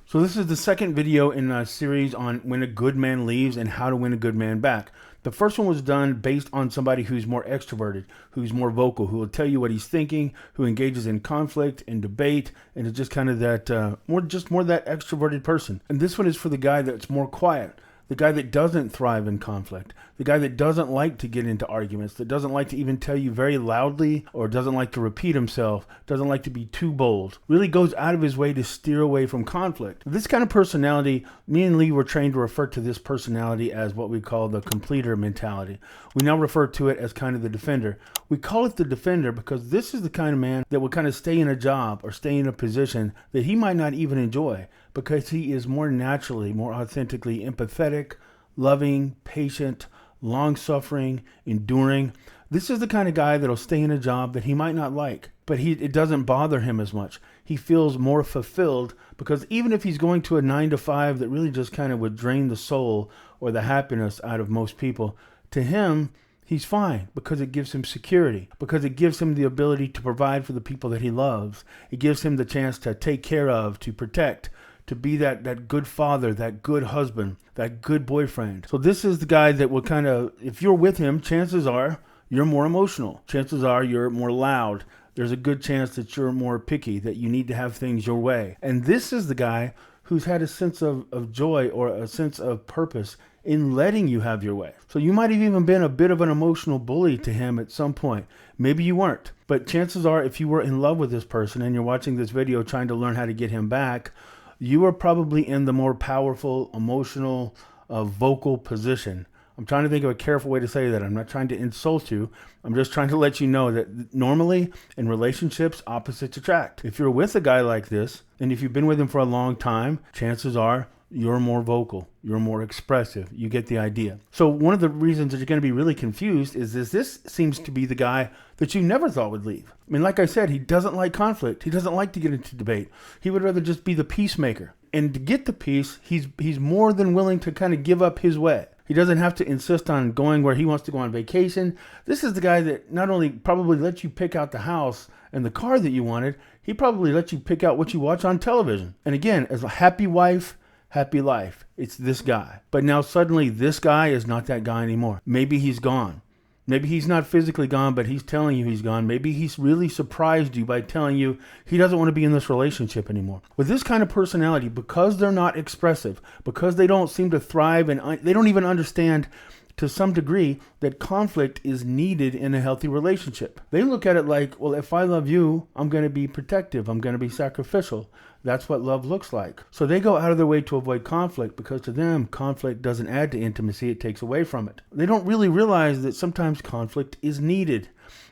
So this is the second video in a series on when a good man leaves and how to win a good man back. The first one was done based on somebody who's more extroverted, who's more vocal, who will tell you what he's thinking, who engages in conflict and debate, and is just kind of that more that extroverted person. And this one is for the guy that's more quiet, the guy that doesn't thrive in conflict, the guy that doesn't like to get into arguments, that doesn't like to even tell you very loudly, or doesn't like to repeat himself, doesn't like to be too bold, really goes out of his way to steer away from conflict. This kind of personality, me and Lee were trained to refer to this personality as what we call the completer mentality. We now refer to it as kind of the defender. We call it the defender because this is the kind of man that will kind of stay in a job or stay in a position that he might not even enjoy, because he is more naturally, more authentically empathetic, loving, patient, long-suffering, enduring. This is the kind of guy that'll stay in a job that he might not like, but it doesn't bother him as much. He feels more fulfilled because even if he's going to a 9 to 5 that really just kind of would drain the soul or the happiness out of most people, to him, he's fine because it gives him security, because it gives him the ability to provide for the people that he loves. It gives him the chance to take care of, to protect, to be that good father, that good husband, that good boyfriend. So this is the guy that will kind of, if you're with him, chances are you're more emotional. Chances are you're more loud. There's a good chance that you're more picky, that you need to have things your way. And this is the guy who's had a sense of joy or a sense of purpose in letting you have your way. So you might have even been a bit of an emotional bully to him at some point. Maybe you weren't. But chances are if you were in love with this person and you're watching this video trying to learn how to get him back, you are probably in the more powerful, emotional, vocal position. I'm trying to think of a careful way to say that. I'm not trying to insult you. I'm just trying to let you know that normally in relationships, opposites attract. If you're with a guy like this, and if you've been with him for a long time, chances are you're more vocal, you're more expressive. You get the idea. So one of the reasons that you're going to be really confused is this seems to be the guy that you never thought would leave. I mean, like I said, he doesn't like conflict. He doesn't like to get into debate. He would rather just be the peacemaker. And to get the peace, he's more than willing to kind of give up his way. He doesn't have to insist on going where he wants to go on vacation. This is the guy that not only probably lets you pick out the house and the car that you wanted, he probably lets you pick out what you watch on television. And again, as a happy wife, happy life. It's this guy. But now suddenly this guy is not that guy anymore. Maybe he's gone. Maybe he's not physically gone, but he's telling you he's gone. Maybe he's really surprised you by telling you he doesn't want to be in this relationship anymore. With this kind of personality, because they're not expressive, because they don't seem to thrive, and they don't even understand to some degree that conflict is needed in a healthy relationship. They look at it like, well, if I love you, I'm going to be protective. I'm going to be sacrificial. That's what love looks like. So they go out of their way to avoid conflict because to them, conflict doesn't add to intimacy. It takes away from it. They don't really realize that sometimes conflict is needed.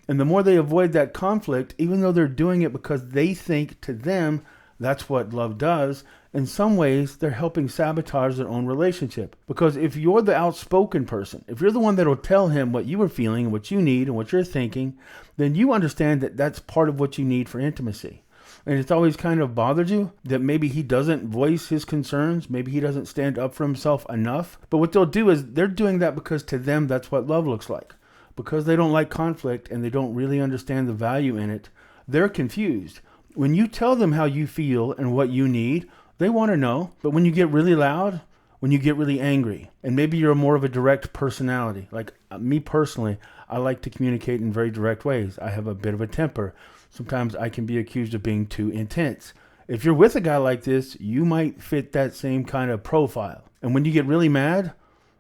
And the more they avoid that conflict, even though they're doing it because they think to them that's what love does, in some ways they're helping sabotage their own relationship. Because if you're the outspoken person, if you're the one that'll tell him what you are feeling, what you need, and what you're thinking, then you understand that that's part of what you need for intimacy. And it's always kind of bothered you that maybe he doesn't voice his concerns. Maybe he doesn't stand up for himself enough. But what they'll do is they're doing that because to them, that's what love looks like. Because they don't like conflict and they don't really understand the value in it, they're confused. When you tell them how you feel and what you need, they want to know. But when you get really loud, when you get really angry, and maybe you're more of a direct personality, like me personally, I like to communicate in very direct ways. I have a bit of a temper. Sometimes I can be accused of being too intense. If you're with a guy like this, you might fit that same kind of profile. And when you get really mad,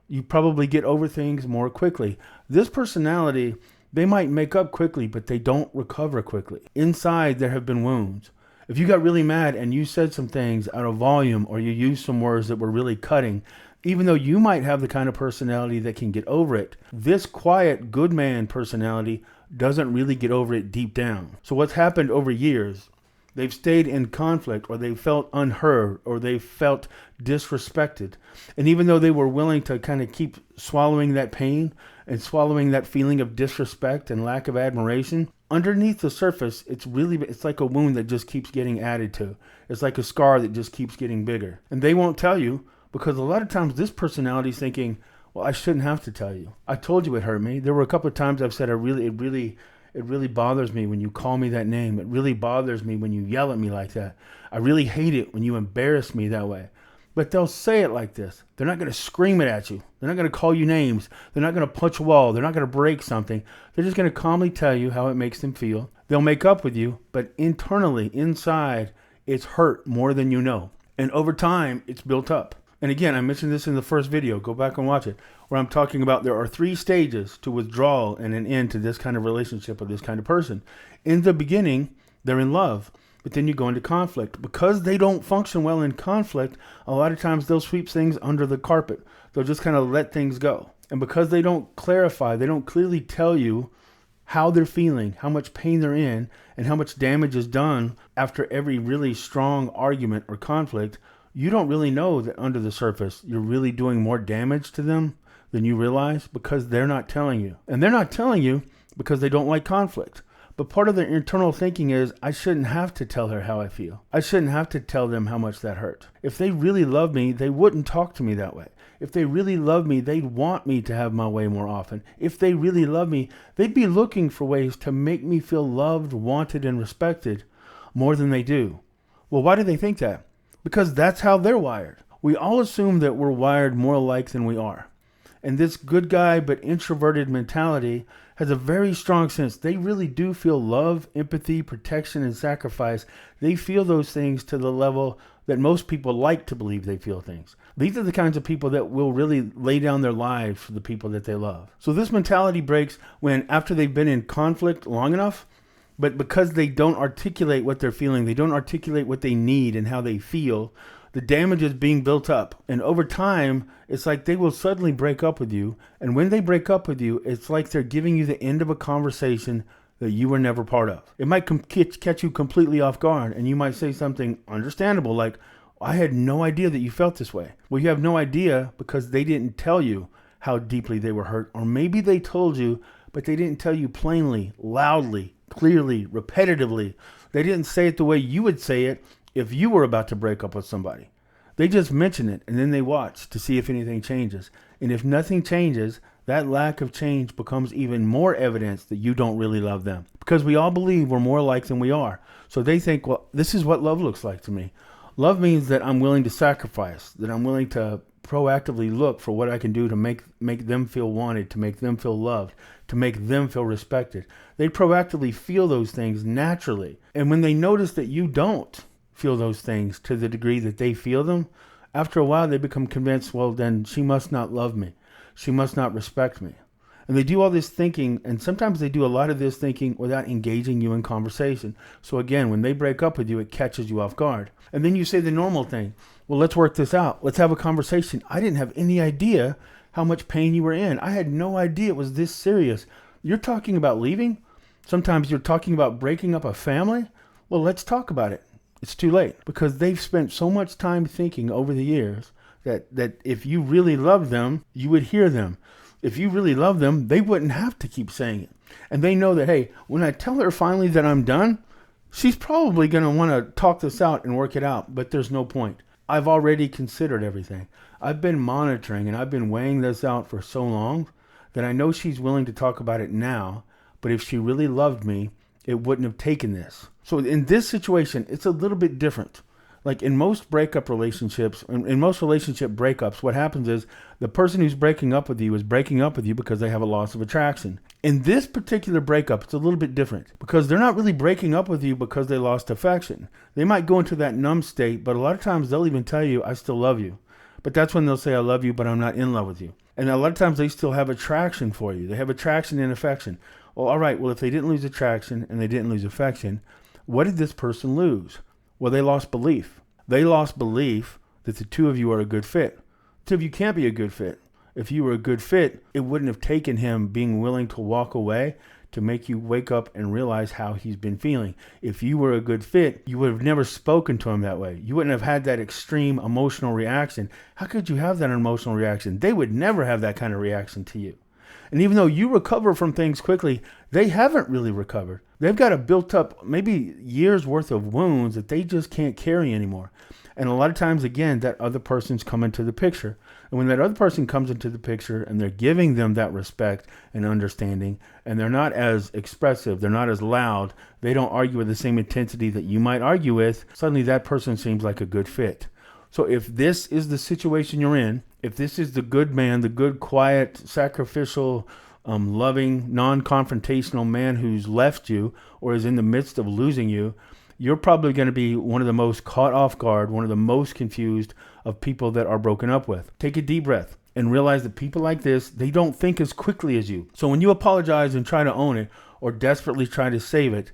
you probably get over things more quickly. This personality, they might make up quickly, but they don't recover quickly. Inside, there have been wounds. If you got really mad and you said some things out of volume, or you used some words that were really cutting, even though you might have the kind of personality that can get over it, this quiet, good man personality doesn't really get over it deep down. So what's happened over years, they've stayed in conflict, or they felt unheard, or they felt disrespected. And even though they were willing to kind of keep swallowing that pain and swallowing that feeling of disrespect and lack of admiration, underneath the surface, it's like a wound that just keeps getting added to. It's like a scar that just keeps getting bigger. And they won't tell you because a lot of times this personality is thinking, well, I shouldn't have to tell you. I told you it hurt me. There were a couple of times I've said it really It really bothers me when you call me that name. It really bothers me when you yell at me like that. I really hate it when you embarrass me that way. But they'll say it like this. They're not going to scream it at you. They're not going to call you names. They're not going to punch a wall. They're not going to break something. They're just going to calmly tell you how it makes them feel. They'll make up with you, but internally, inside, it's hurt more than you know. And over time, it's built up. And again, I mentioned this in the first video. Go back and watch it, where I'm talking about there are 3 stages to withdrawal and an end to this kind of relationship with this kind of person. In the beginning, they're in love. But then you go into conflict. Because they don't function well in conflict, a lot of times they'll sweep things under the carpet. They'll just kind of let things go. And because they don't clarify, they don't clearly tell you how they're feeling, how much pain they're in, and how much damage is done after every really strong argument or conflict, you don't really know that under the surface, you're really doing more damage to them than you realize, because they're not telling you. And they're not telling you because they don't like conflict. But part of their internal thinking is, I shouldn't have to tell her how I feel. I shouldn't have to tell them how much that hurt. If they really love me, they wouldn't talk to me that way. If they really love me, they'd want me to have my way more often. If they really love me, they'd be looking for ways to make me feel loved, wanted, and respected more than they do. Well, why do they think that? Because that's how they're wired. We all assume that we're wired more alike than we are. And this good guy but introverted mentality has a very strong sense. They really do feel love, empathy, protection, and sacrifice. They feel those things to the level that most people like to believe they feel things. These are the kinds of people that will really lay down their lives for the people that they love. So this mentality breaks when, after they've been in conflict long enough, but because they don't articulate what they're feeling, they don't articulate what they need and how they feel, the damage is being built up. And over time, it's like they will suddenly break up with you. And when they break up with you, it's like they're giving you the end of a conversation that you were never part of. It might catch you completely off guard. And you might say something understandable like, I had no idea that you felt this way. Well, you have no idea because they didn't tell you how deeply they were hurt. Or maybe they told you, but they didn't tell you plainly, loudly, clearly, repetitively. They didn't say it the way you would say it if you were about to break up with somebody. They just mention it and then they watch to see if anything changes. And if nothing changes, that lack of change becomes even more evidence that you don't really love them. Because we all believe we're more alike than we are. So they think, well, this is what love looks like to me. Love means that I'm willing to sacrifice, that I'm willing to proactively look for what I can do to make them feel wanted, to make them feel loved, to make them feel respected. They proactively feel those things naturally. And when they notice that you don't feel those things to the degree that they feel them, after a while they become convinced, well, then she must not love me. She must not respect me. And they do all this thinking, and sometimes they do a lot of this thinking without engaging you in conversation. So again, when they break up with you, it catches you off guard. And then you say the normal thing, well, let's work this out. Let's have a conversation. I didn't have any idea how much pain you were in. I had no idea it was this serious. You're talking about leaving? Sometimes you're talking about breaking up a family? Well, let's talk about it. It's too late, because they've spent so much time thinking over the years that if you really loved them, you would hear them. If you really love them, they wouldn't have to keep saying it. And they know that, hey, when I tell her finally that I'm done, she's probably going to want to talk this out and work it out, but there's no point. I've already considered everything. I've been monitoring and I've been weighing this out for so long that I know she's willing to talk about it now, but if she really loved me, it wouldn't have taken this. So in this situation, it's a little bit different. Like in most breakup relationships, in most relationship breakups, what happens is the person who's breaking up with you is breaking up with you because they have a loss of attraction. In this particular breakup, it's a little bit different because they're not really breaking up with you because they lost affection. They might go into that numb state, but a lot of times they'll even tell you, I still love you. But that's when they'll say, I love you, but I'm not in love with you. And a lot of times they still have attraction for you. They have attraction and affection. Well, all right, well, if they didn't lose attraction and they didn't lose affection, what did this person lose? Well, they lost belief. They lost belief that the two of you are a good fit. The two of you can't be a good fit. If you were a good fit, it wouldn't have taken him being willing to walk away to make you wake up and realize how he's been feeling. If you were a good fit, you would have never spoken to him that way. You wouldn't have had that extreme emotional reaction. How could you have that emotional reaction? They would never have that kind of reaction to you. And even though you recover from things quickly, they haven't really recovered. They've got a built up, maybe years worth of wounds that they just can't carry anymore. And a lot of times, again, that other person's come into the picture. And when that other person comes into the picture and they're giving them that respect and understanding, and they're not as expressive, they're not as loud, they don't argue with the same intensity that you might argue with, suddenly that person seems like a good fit. So if this is the situation you're in, if this is the good man, the good, quiet, sacrificial, loving, non-confrontational man who's left you or is in the midst of losing you, you're probably going to be one of the most caught off guard, one of the most confused of people that are broken up with. Take a deep breath and realize that people like this, they don't think as quickly as you. So when you apologize and try to own it or desperately try to save it,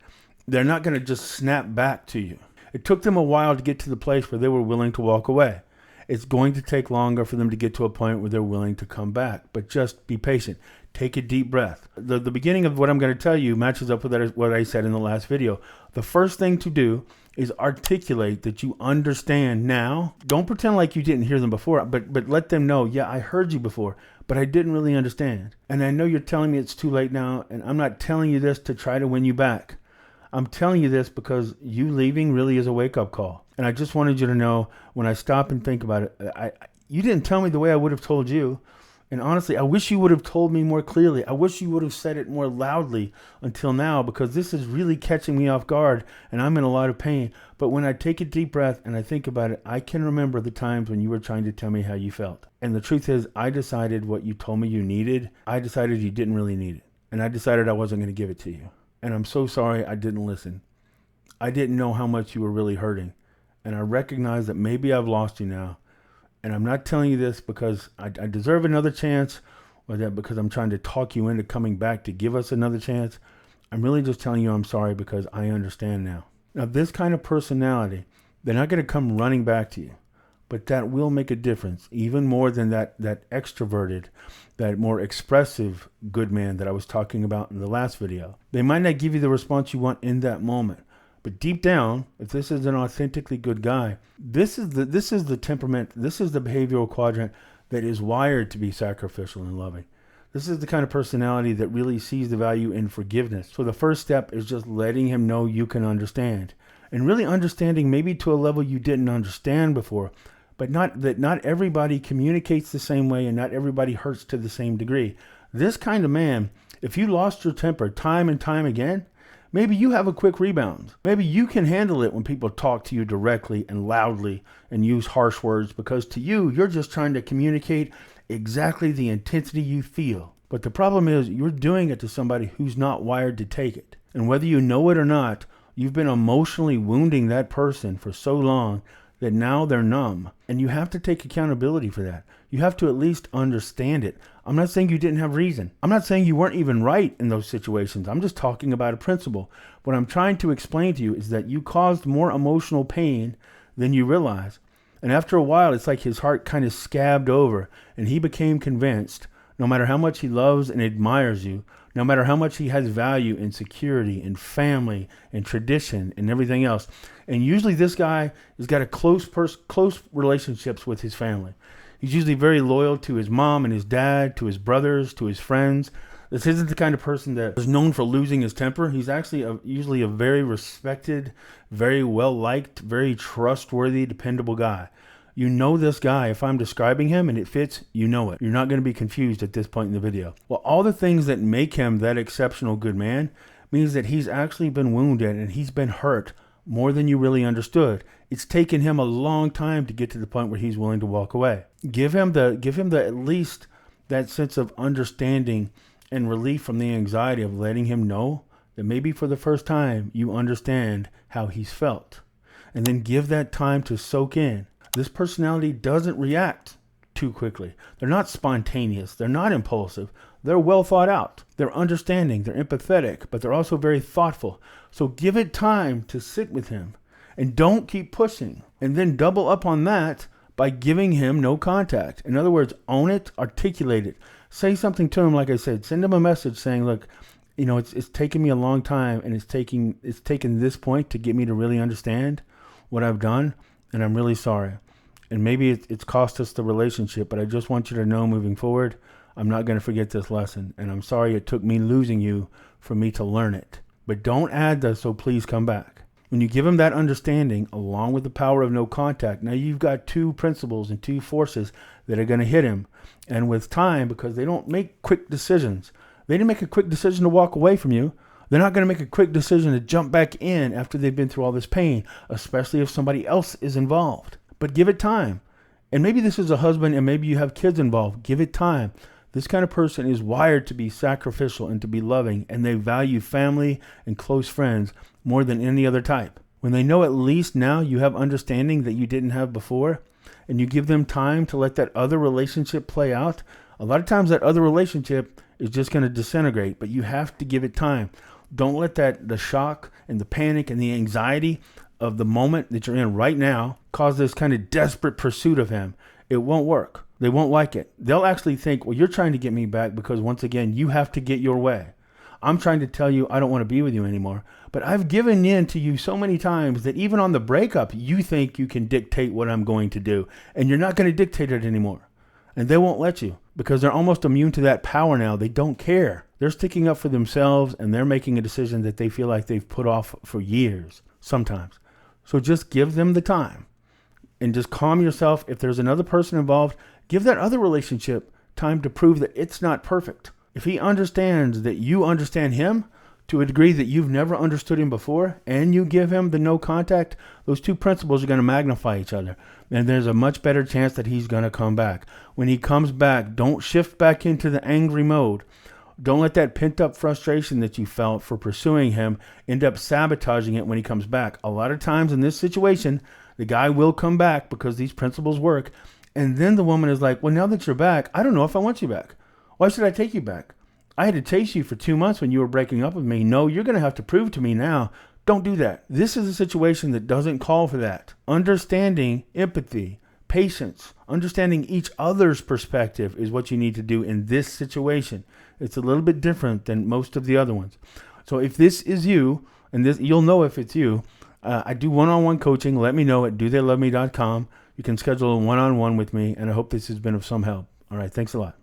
they're not going to just snap back to you. It took them a while to get to the place where they were willing to walk away. It's going to take longer for them to get to a point where they're willing to come back, but just be patient. Take a deep breath. The beginning of what I'm going to tell you matches up with what I said in the last video. The first thing to do is articulate that you understand now. Don't pretend like you didn't hear them before, but let them know, yeah, I heard you before, but I didn't really understand. And I know you're telling me it's too late now, and I'm not telling you this to try to win you back. I'm telling you this because you leaving really is a wake-up call. And I just wanted you to know, when I stop and think about it, you didn't tell me the way I would have told you. And honestly, I wish you would have told me more clearly. I wish you would have said it more loudly until now, because this is really catching me off guard and I'm in a lot of pain. But when I take a deep breath and I think about it, I can remember the times when you were trying to tell me how you felt. And the truth is, I decided what you told me you needed, I decided you didn't really need it. And I decided I wasn't going to give it to you. And I'm so sorry I didn't listen. I didn't know how much you were really hurting. And I recognize that maybe I've lost you now. And I'm not telling you this because I deserve another chance, or that because I'm trying to talk you into coming back to give us another chance. I'm really just telling you I'm sorry because I understand now. Now, this kind of personality, they're not going to come running back to you, but that will make a difference, even more than that extroverted, that more expressive good man that I was talking about in the last video. They might not give you the response you want in that moment, but deep down, if this is an authentically good guy, this is the temperament, this is the behavioral quadrant that is wired to be sacrificial and loving. This is the kind of personality that really sees the value in forgiveness. So the first step is just letting him know you can understand, and really understanding maybe to a level you didn't understand before, but not everybody communicates the same way and not everybody hurts to the same degree. This kind of man, if you lost your temper time and time again, maybe you have a quick rebound. Maybe you can handle it when people talk to you directly and loudly and use harsh words, because to you, you're just trying to communicate exactly the intensity you feel. But the problem is you're doing it to somebody who's not wired to take it. And whether you know it or not, you've been emotionally wounding that person for so long that now they're numb. And you have to take accountability for that. You have to at least understand it. I'm not saying you didn't have reason. I'm not saying you weren't even right in those situations. I'm just talking about a principle. What I'm trying to explain to you is that you caused more emotional pain than you realize. And after a while, it's like his heart kind of scabbed over, and he became convinced, no matter how much he loves and admires you, no matter how much he has value in security and family and tradition and everything else. And usually this guy has got a close relationships with his family. He's usually very loyal to his mom and his dad, to his brothers, to his friends. This isn't the kind of person that is known for losing his temper. He's actually usually a very respected, very well-liked, very trustworthy, dependable guy. You know this guy. If I'm describing him and it fits, you know it. You're not going to be confused at this point in the video. Well, all the things that make him that exceptional good man means that he's actually been wounded and he's been hurt more than you really understood. It's taken him a long time to get to the point where he's willing to walk away. Give him the at least that sense of understanding and relief from the anxiety of letting him know that maybe for the first time you understand how he's felt. And then give that time to soak in. This personality doesn't react too quickly. They're not spontaneous. They're not impulsive. They're well thought out. They're understanding. They're empathetic, but they're also very thoughtful. So give it time to sit with him and don't keep pushing. And then double up on that by giving him no contact. In other words, own it, articulate it. Say something to him, like I said. Send him a message saying, look, you know, it's taken me a long time, and it's taken this point to get me to really understand what I've done, and I'm really sorry. And maybe it's cost us the relationship, but I just want you to know moving forward, I'm not going to forget this lesson. And I'm sorry it took me losing you for me to learn it. But don't add the "so please come back." When you give him that understanding, along with the power of no contact, now you've got two principles and two forces that are going to hit him. And with time, because they don't make quick decisions, they didn't make a quick decision to walk away from you. They're not going to make a quick decision to jump back in after they've been through all this pain, especially if somebody else is involved. But give it time. And maybe this is a husband and maybe you have kids involved. Give it time. This kind of person is wired to be sacrificial and to be loving, and they value family and close friends more than any other type. When they know at least now you have understanding that you didn't have before, and you give them time to let that other relationship play out, a lot of times that other relationship is just going to disintegrate, but you have to give it time. Don't let the shock and the panic and the anxiety of the moment that you're in right now cause this kind of desperate pursuit of him. It won't work. They won't like it. They'll actually think, well, you're trying to get me back because once again, you have to get your way. I'm trying to tell you I don't want to be with you anymore. But I've given in to you so many times that even on the breakup, you think you can dictate what I'm going to do. And you're not going to dictate it anymore. And they won't let you because they're almost immune to that power now. They don't care. They're sticking up for themselves and they're making a decision that they feel like they've put off for years sometimes. So just give them the time and just calm yourself. If there's another person involved, give that other relationship time to prove that it's not perfect. If he understands that you understand him to a degree that you've never understood him before, and you give him the no contact, those two principles are going to magnify each other. And there's a much better chance that he's going to come back. When he comes back, don't shift back into the angry mode. Don't let that pent up frustration that you felt for pursuing him end up sabotaging it when he comes back. A lot of times in this situation, the guy will come back because these principles work. And then the woman is like, well, now that you're back, I don't know if I want you back. Why should I take you back? I had to chase you for 2 months when you were breaking up with me. No, you're going to have to prove to me now. Don't do that. This is a situation that doesn't call for that. Understanding, empathy, patience, understanding each other's perspective is what you need to do in this situation. It's a little bit different than most of the other ones. So if this is you, and this you'll know if it's you, I do one-on-one coaching. Let me know at dotheyloveme.com. You can schedule a one-on-one with me, and I hope this has been of some help. All right, thanks a lot.